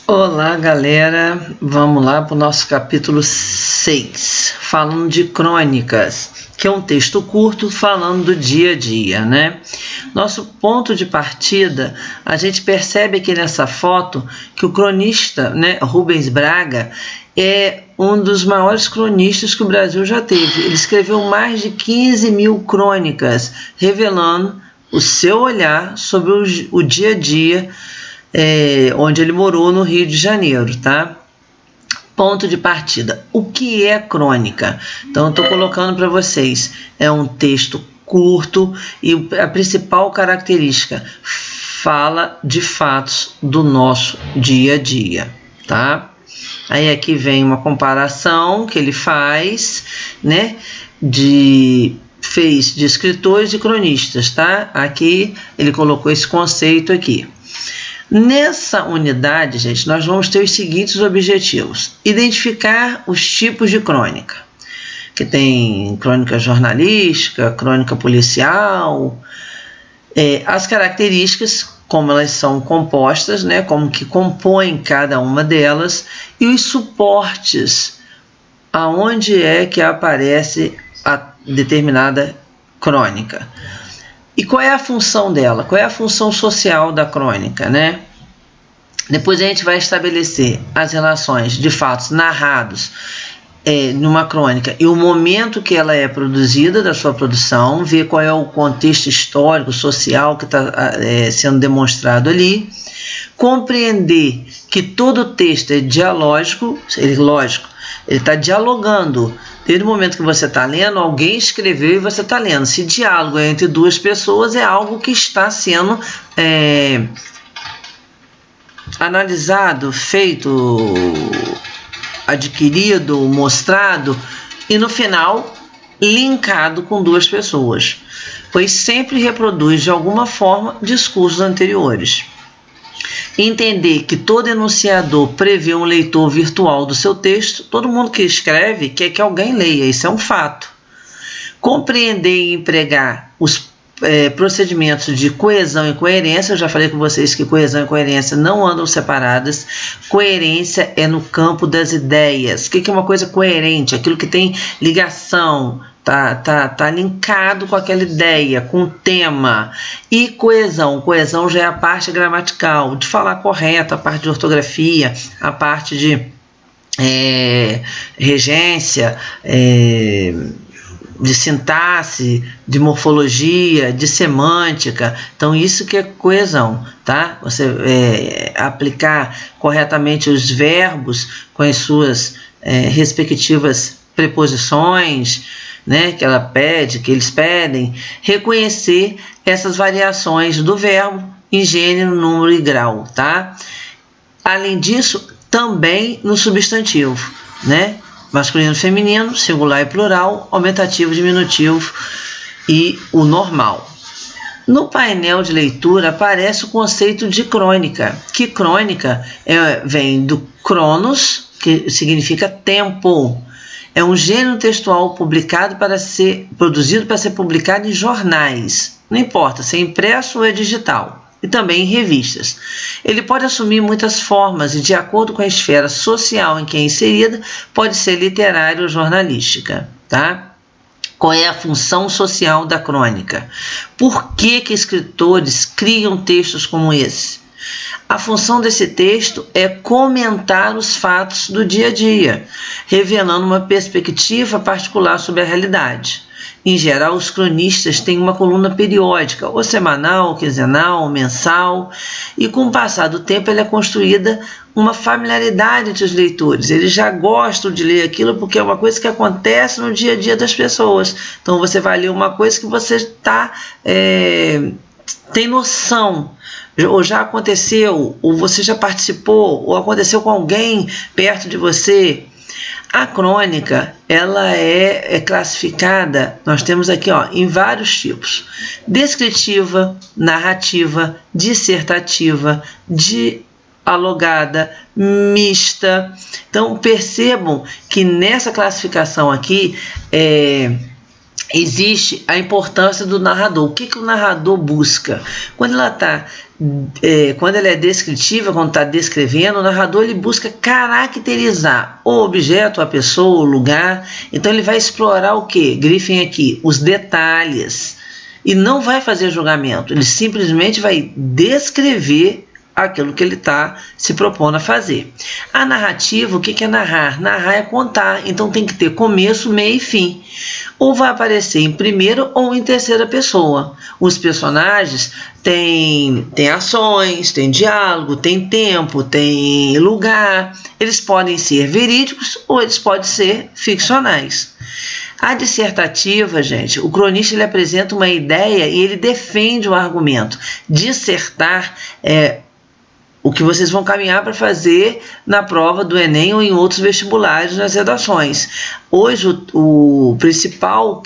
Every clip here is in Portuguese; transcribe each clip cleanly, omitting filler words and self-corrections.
Olá, galera. Vamos lá para o nosso capítulo 6, falando de crônicas, que é um texto curto falando do dia a dia, né? Nosso ponto de partida, a gente percebe aqui nessa foto que o cronista, né, Rubens Braga, é um dos maiores cronistas que o Brasil já teve. Ele escreveu mais de 15 mil crônicas, revelando o seu olhar sobre o dia a dia onde ele morou no Rio de Janeiro, tá? Ponto de partida. O que é crônica? Então, eu estou colocando para vocês. É um texto curto e a principal característica, fala de fatos do nosso dia a dia, tá? Aí aqui vem uma comparação que ele faz, né, de escritores e cronistas, tá? Aqui ele colocou esse conceito aqui. Nessa unidade, gente, nós vamos ter os seguintes objetivos: identificar os tipos de crônica, que tem crônica jornalística, crônica policial, as características, como elas são compostas, né, como que compõem cada uma delas, e os suportes, aonde é que aparece a determinada crônica. E qual é a função dela? Qual é a função social da crônica, né? Depois a gente vai estabelecer as relações de fatos narrados numa crônica e o momento que ela é produzida, da sua produção, ver qual é o contexto histórico, social que está sendo demonstrado ali, compreender que todo texto é dialógico, ele está dialogando. Desde o momento que você está lendo, alguém escreveu e você está lendo. Se diálogo é entre duas pessoas, é algo que está sendo analisado, feito, adquirido, mostrado e no final linkado com duas pessoas, pois sempre reproduz de alguma forma discursos anteriores. Entender que todo enunciador prevê um leitor virtual do seu texto. Todo mundo que escreve quer que alguém leia, isso é um fato. Compreender e empregar os procedimentos de coesão e coerência. Eu já falei com vocês que coesão e coerência não andam separadas. Coerência é no campo das ideias. O que é uma coisa coerente? Aquilo que tem ligação, tá linkado com aquela ideia, com o tema. E coesão já é a parte gramatical, de falar correto, a parte de ortografia, a parte de regência, de sintaxe, de morfologia, de semântica. Então isso que é coesão, tá? Você aplicar corretamente os verbos com as suas respectivas preposições, né, que eles pedem, reconhecer essas variações do verbo em gênero, número e grau, tá? Além disso, também no substantivo, né? Masculino, feminino, singular e plural, aumentativo, diminutivo e o normal. No painel de leitura aparece o conceito de crônica, que crônica vem do cronos, que significa tempo. É um gênero textual produzido para ser publicado em jornais, não importa se é impresso ou é digital, e também em revistas. Ele pode assumir muitas formas e, de acordo com a esfera social em que é inserida, pode ser literária ou jornalística, tá? Qual é a função social da crônica? Por que escritores criam textos como esse? A função desse texto é comentar os fatos do dia a dia, revelando uma perspectiva particular sobre a realidade. Em geral, os cronistas têm uma coluna periódica, ou semanal, quinzenal, mensal, e com o passar do tempo ela é construída uma familiaridade entre os leitores. Eles já gostam de ler aquilo porque é uma coisa que acontece no dia a dia das pessoas. Então você vai ler uma coisa que você tem noção, ou já aconteceu, ou você já participou, ou aconteceu com alguém perto de você. A crônica, ela é classificada, nós temos aqui em vários tipos: descritiva, narrativa, dissertativa, dialogada, mista. Então percebam que nessa classificação aqui existe a importância do narrador. O que o narrador busca? Quando ela é descritiva, quando está descrevendo, o narrador ele busca caracterizar o objeto, a pessoa, o lugar. Então ele vai explorar o quê? Grifem aqui, os detalhes. E não vai fazer julgamento, ele simplesmente vai descrever aquilo que ele está se propondo a fazer. A narrativa, o que é narrar? Narrar é contar, então tem que ter começo, meio e fim. Ou vai aparecer em primeira ou em terceira pessoa. Os personagens têm ações, têm diálogo, têm tempo, têm lugar. Eles podem ser verídicos ou eles podem ser ficcionais. A dissertativa, gente, o cronista ele apresenta uma ideia e ele defende o argumento. Dissertar é o que vocês vão caminhar para fazer na prova do Enem ou em outros vestibulares nas redações. Hoje, o principal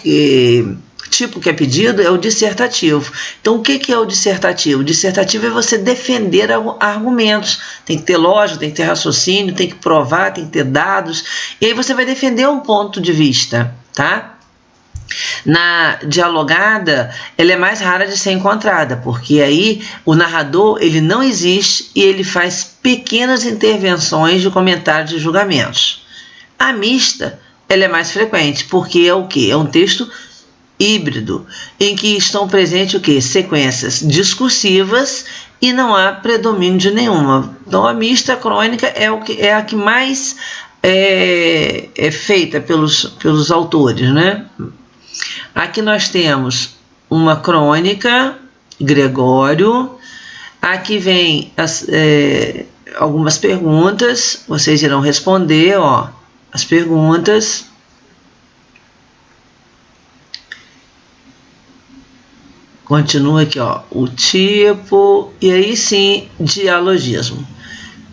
tipo que é pedido é o dissertativo. Então, o que é o dissertativo? O dissertativo é você defender argumentos. Tem que ter lógica, tem que ter raciocínio, tem que provar, tem que ter dados. E aí você vai defender um ponto de vista, tá? Na dialogada, ela é mais rara de ser encontrada, porque aí o narrador ele não existe e ele faz pequenas intervenções de comentários e julgamentos. A mista, ela é mais frequente, porque é o quê? É um texto híbrido, em que estão presentes o quê? Sequências discursivas e não há predomínio de nenhuma. Então a mista crônica é a que mais é feita pelos autores, né? Aqui nós temos uma crônica, Gregório. Aqui vem algumas perguntas, vocês irão responder, as perguntas. Continua aqui, o tipo, e aí sim, dialogismo.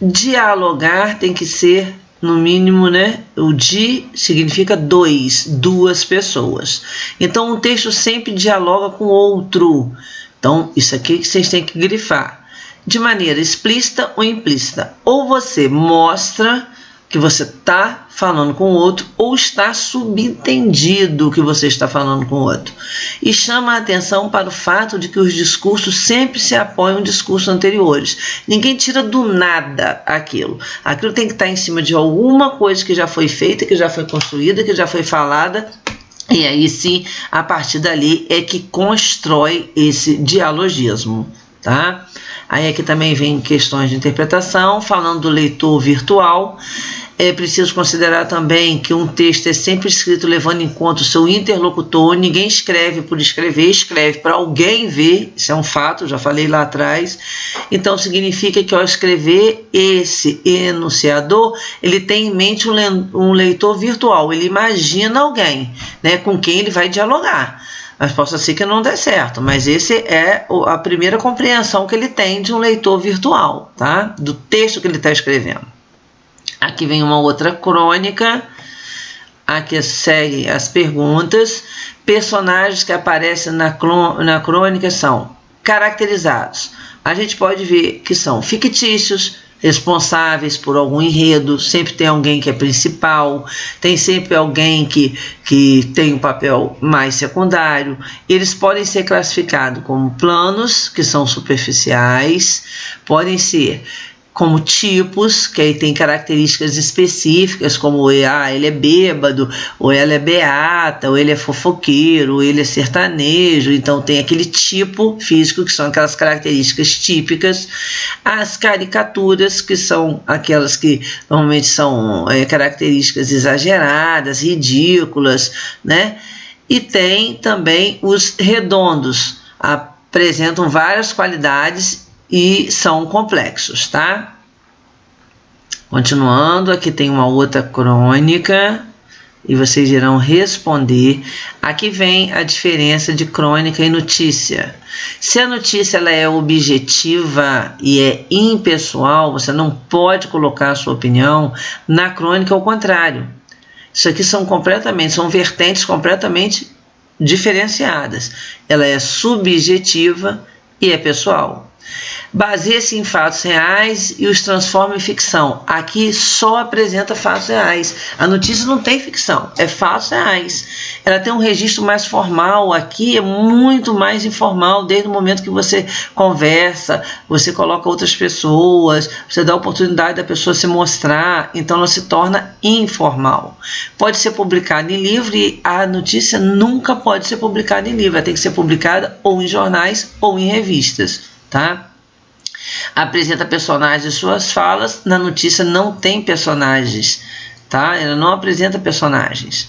Dialogar tem que ser, no mínimo, né? O di significa duas pessoas. Então, um texto sempre dialoga com outro. Então, isso aqui que vocês têm que grifar. De maneira explícita ou implícita. Ou você mostra que você está falando com o outro, ou está subentendido que você está falando com o outro. E chama a atenção para o fato de que os discursos sempre se apoiam em discursos anteriores. Ninguém tira do nada aquilo. Aquilo tem que estar em cima de alguma coisa que já foi feita, que já foi construída, que já foi falada. E aí sim, a partir dali é que constrói esse dialogismo, tá? Aí aqui também vem questões de interpretação, falando do leitor virtual. É preciso considerar também que um texto é sempre escrito levando em conta o seu interlocutor. Ninguém escreve por escrever, escreve para alguém ver. Isso é um fato, já falei lá atrás. Então significa que ao escrever esse enunciador, ele tem em mente um leitor virtual. Ele imagina alguém, né, com quem ele vai dialogar. Mas possa ser que não dê certo, mas esse é a primeira compreensão que ele tem de um leitor virtual, tá? Do texto que ele está escrevendo. Aqui vem uma outra crônica, aqui segue as perguntas. Personagens que aparecem na crônica são caracterizados. A gente pode ver que são fictícios, responsáveis por algum enredo, sempre tem alguém que é principal, tem sempre alguém que tem um papel mais secundário. Eles podem ser classificados como planos, que são superficiais, podem ser como tipos, que aí tem características específicas, como ele é bêbado, ou ela é beata, ou ele é fofoqueiro, ou ele é sertanejo. Então tem aquele tipo físico, que são aquelas características típicas. As caricaturas, que são aquelas que normalmente são características exageradas, ridículas, né? E tem também os redondos, apresentam várias qualidades e são complexos, tá? Continuando, aqui tem uma outra crônica e vocês irão responder. Aqui vem a diferença de crônica e notícia. Se a notícia ela é objetiva e é impessoal, você não pode colocar a sua opinião. Na crônica, ao contrário. Isso aqui são vertentes completamente diferenciadas. Ela é subjetiva e é pessoal. Baseia-se em fatos reais e os transforma em ficção. Aqui só apresenta fatos reais. A notícia não tem ficção, é fatos reais. Ela tem um registro mais formal. Aqui é muito mais informal, desde o momento que você conversa, você coloca outras pessoas, você dá a oportunidade da pessoa se mostrar, então ela se torna informal. Pode ser publicada em livro e a notícia nunca pode ser publicada em livro, ela tem que ser publicada ou em jornais ou em revistas, tá? Apresenta personagens e suas falas. Na notícia não tem personagens, tá? Ela não apresenta personagens.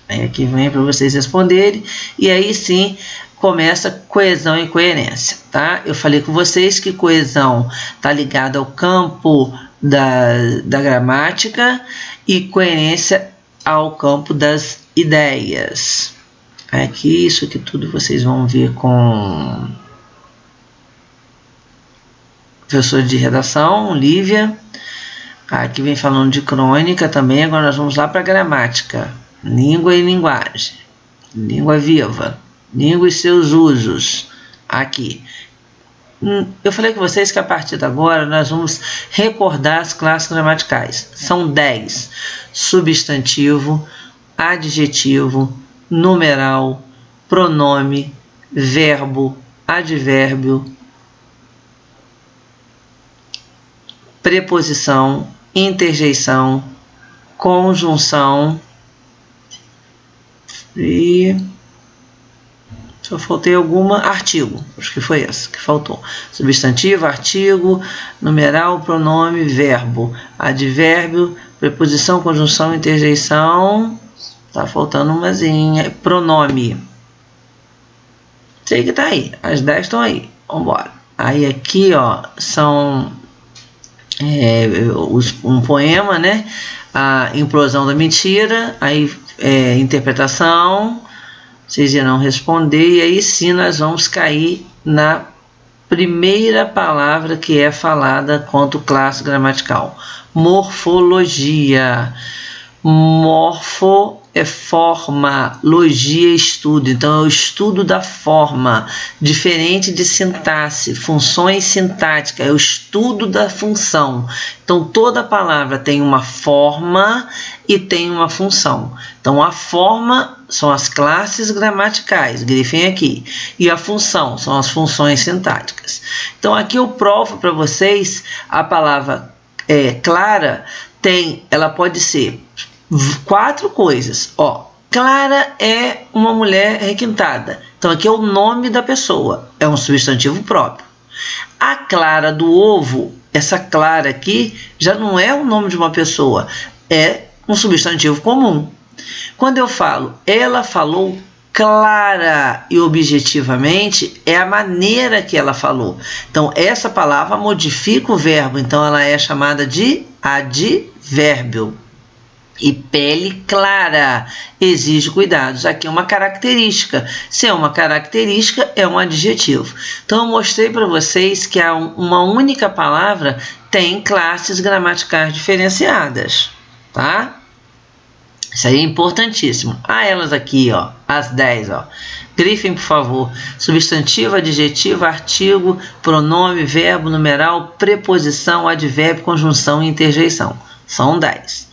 Aí aqui vem para vocês responderem. E aí sim começa coesão e coerência, tá? Eu falei com vocês que coesão está ligada ao campo da gramática e coerência ao campo das ideias. Aqui, isso aqui tudo vocês vão ver com professor de redação, Lívia. Aqui vem falando de crônica também. Agora nós vamos lá para gramática. Língua e linguagem. Língua viva. Língua e seus usos. Aqui. Eu falei com vocês que a partir de agora nós vamos recordar as classes gramaticais. São 10. Substantivo, adjetivo, numeral, pronome, verbo, advérbio, preposição, interjeição, conjunção e só faltei alguma, artigo, acho que foi essa que faltou. Substantivo, artigo, numeral, pronome, verbo, advérbio, preposição, conjunção, interjeição, tá faltando umazinha, pronome. Sei que tá aí, as 10 estão aí, vamos embora. Aí aqui, ó, são um poema, né? A implosão da mentira, aí interpretação, vocês irão responder, e aí sim nós vamos cair na primeira palavra que é falada quanto classe gramatical: morfologia. Morfo é forma, logia é estudo, então é o estudo da forma, diferente de sintaxe, funções sintáticas, é o estudo da função. Então toda palavra tem uma forma e tem uma função. Então a forma são as classes gramaticais, grifem aqui, e a função são as funções sintáticas. Então aqui eu provo para vocês a palavra clara, ela pode ser 4 coisas. Ó, Clara é uma mulher requintada. Então aqui é o nome da pessoa, é um substantivo próprio. A clara do ovo, essa clara aqui já não é o nome de uma pessoa, é um substantivo comum. Quando eu falo ela falou clara e objetivamente, é a maneira que ela falou. Então essa palavra modifica o verbo, então ela é chamada de advérbio. E pele clara exige cuidados. Aqui é uma característica. Se é uma característica, é um adjetivo. Então, eu mostrei para vocês que uma única palavra tem classes gramaticais diferenciadas, tá? Isso aí é importantíssimo. Elas aqui, ó, as 10, ó. Grifem, por favor. Substantivo, adjetivo, artigo, pronome, verbo, numeral, preposição, advérbio, conjunção e interjeição. São 10.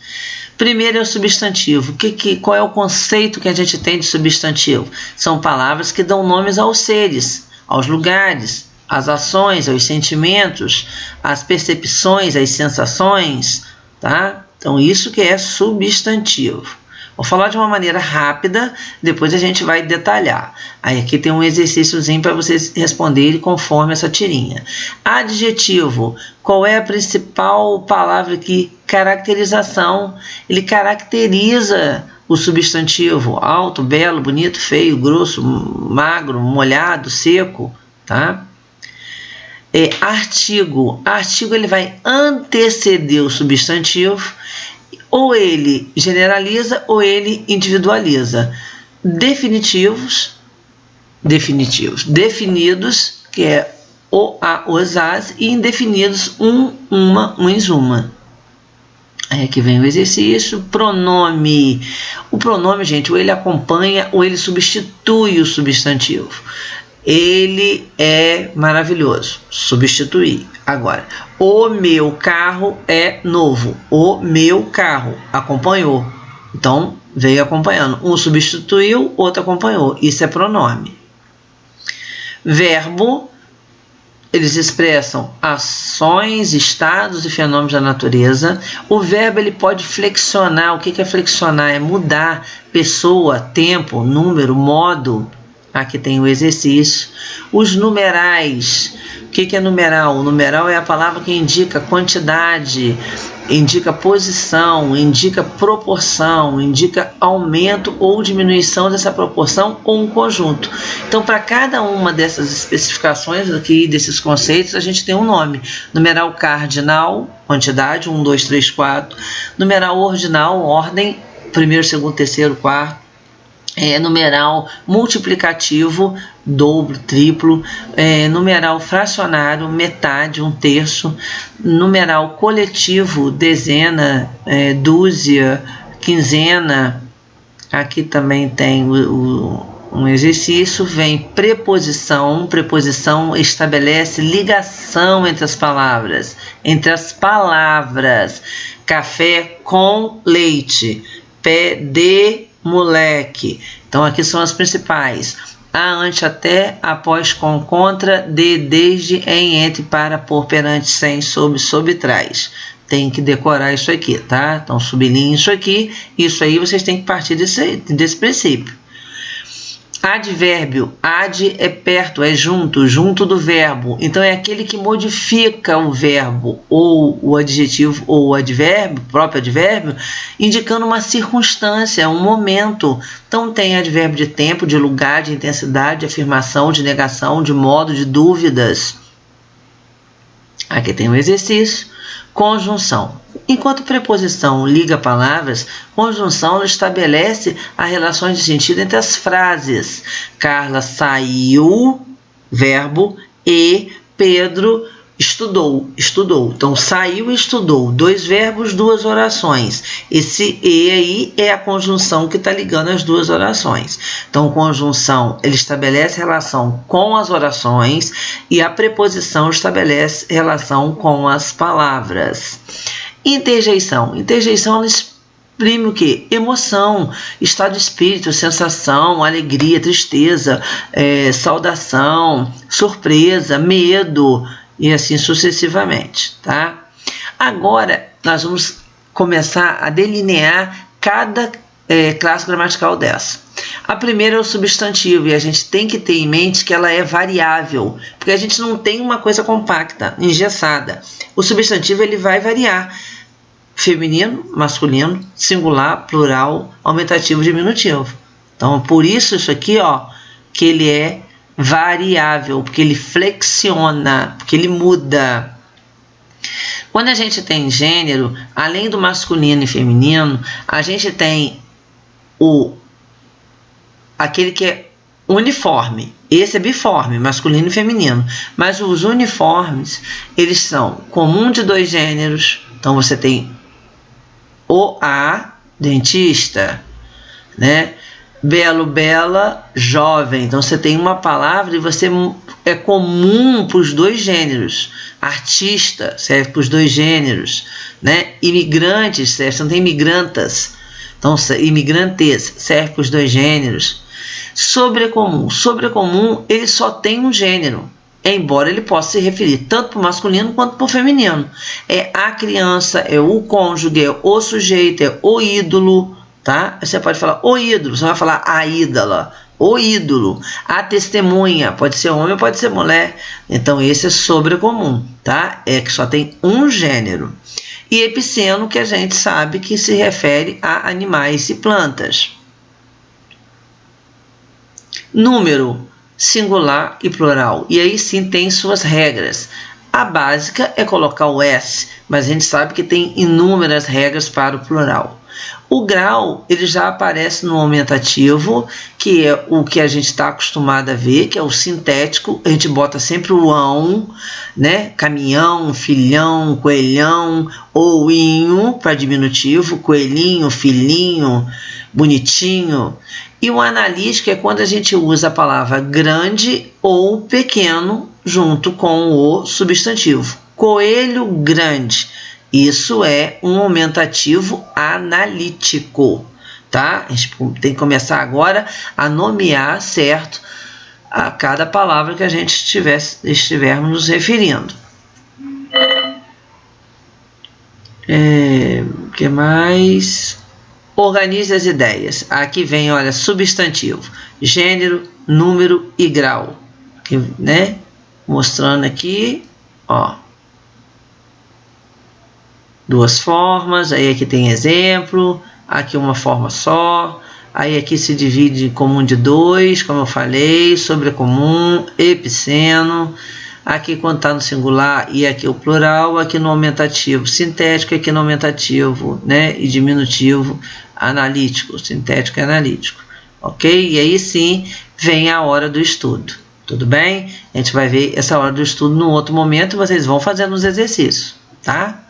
Primeiro é o substantivo. Qual é o conceito que a gente tem de substantivo? São palavras que dão nomes aos seres, aos lugares, às ações, aos sentimentos, às percepções, às sensações, tá? Então, isso que é substantivo. Vou falar de uma maneira rápida, depois a gente vai detalhar. Aí aqui tem um exercíciozinho para vocês responderem conforme essa tirinha. Adjetivo. Qual é a principal palavra aqui? Caracterização. Ele caracteriza o substantivo. Alto, belo, bonito, feio, grosso, magro, molhado, seco, tá? Artigo. Artigo ele vai anteceder o substantivo. Ou ele generaliza ou ele individualiza. Definitivos, definidos, que é o, a, os, as, e indefinidos, uma, uns, uma. Aí aqui vem o exercício. Pronome. O pronome, gente, ou ele acompanha ou ele substitui o substantivo. Ele é maravilhoso. Substituir. Agora, o meu carro é novo. O meu carro acompanhou. Então, veio acompanhando. Um substituiu, outro acompanhou. Isso é pronome. Verbo, eles expressam ações, estados e fenômenos da natureza. O verbo ele pode flexionar. O que é flexionar? É mudar pessoa, tempo, número, modo. Aqui tem o exercício. Os numerais. O que é numeral? O numeral é a palavra que indica quantidade, indica posição, indica proporção, indica aumento ou diminuição dessa proporção ou um conjunto. Então, para cada uma dessas especificações aqui, desses conceitos, a gente tem um nome. Numeral cardinal, quantidade, 1, 2, 3, 4. Numeral ordinal, ordem, primeiro, segundo, terceiro, quarto. Numeral multiplicativo, dobro, triplo, numeral fracionário, metade, 1/3, numeral coletivo, dezena, dúzia, quinzena. Aqui também tem um exercício, vem preposição. Preposição estabelece ligação entre as palavras. Café com leite, pé de moleque. Então aqui são as principais: a, ante, até, após, com, contra, de, desde, em, entre, para, por, perante, sem, sob, trás. Tem que decorar isso aqui, tá? Então sublinhe isso aqui. Isso aí vocês têm que partir desse princípio. Advérbio. Ad é perto, é junto, junto do verbo. Então é aquele que modifica o verbo ou o adjetivo ou o advérbio, próprio advérbio, indicando uma circunstância, um momento. Então tem advérbio de tempo, de lugar, de intensidade, de afirmação, de negação, de modo, de dúvidas. Aqui tem um exercício. Conjunção. Enquanto preposição liga palavras, conjunção estabelece as relações de sentido entre as frases. Carla saiu, verbo, e Pedro estudou. Então, saiu e estudou. 2 verbos, 2 orações. Esse e aí é a conjunção que está ligando as 2 orações. Então, conjunção, ele estabelece relação com as orações e a preposição estabelece relação com as palavras. Interjeição. Interjeição, ela exprime o quê? Emoção, estado de espírito, sensação, alegria, tristeza, saudação, surpresa, medo, e assim sucessivamente, tá? Agora, nós vamos começar a delinear cada classe gramatical dessa. A primeira é o substantivo, e a gente tem que ter em mente que ela é variável, porque a gente não tem uma coisa compacta, engessada. O substantivo ele vai variar. Feminino, masculino, singular, plural, aumentativo, diminutivo. Então, por isso aqui, ó, que ele é variável, porque ele flexiona, porque ele muda. Quando a gente tem gênero, além do masculino e feminino, a gente tem aquele que é uniforme. Esse é biforme, masculino e feminino. Mas os uniformes, eles são comum de 2 gêneros. Então você tem dentista, né? Belo, bela, jovem. Então você tem uma palavra e você é comum para os 2 gêneros. Artista serve para os 2 gêneros, né? Imigrantes serve, você não tem imigrantas. Então imigrantes serve para os 2 gêneros. Sobrecomum. Sobrecomum, ele só tem um gênero, embora ele possa se referir tanto para o masculino quanto para o feminino. É a criança, é o cônjuge, é o sujeito, é o ídolo. Tá? Você pode falar o ídolo, você vai falar a ídola, o ídolo, a testemunha, pode ser homem ou pode ser mulher. Então esse é sobrecomum, tá? É que só tem um gênero. E epiceno, que a gente sabe que se refere a animais e plantas. Número, singular e plural. E aí sim tem suas regras. A básica é colocar o S, mas a gente sabe que tem inúmeras regras para o plural. O grau, ele já aparece no aumentativo, que é o que a gente está acostumado a ver, que é o sintético. A gente bota sempre o ão, né? Caminhão, filhão, coelhão, ouinho para diminutivo, coelhinho, filhinho, bonitinho. E o analítico é quando a gente usa a palavra grande ou pequeno junto com o substantivo. Coelho grande. Isso é um aumentativo analítico, tá? A gente tem que começar agora a nomear certo a cada palavra que a gente estivermos nos referindo. O que mais? Organize as ideias. Aqui vem, olha, substantivo, gênero, número e grau. Aqui, né? Mostrando aqui, ó, duas formas. Aí aqui tem exemplo, aqui uma forma só. Aí aqui se divide em comum de dois, como eu falei, sobrecomum, epiceno. Aqui quando está no singular e aqui o plural, aqui no aumentativo sintético, aqui no aumentativo, né, e diminutivo analítico, sintético e analítico, ok? E aí sim vem a hora do estudo, tudo bem? A gente vai ver essa hora do estudo no outro momento, vocês vão fazendo os exercícios, tá?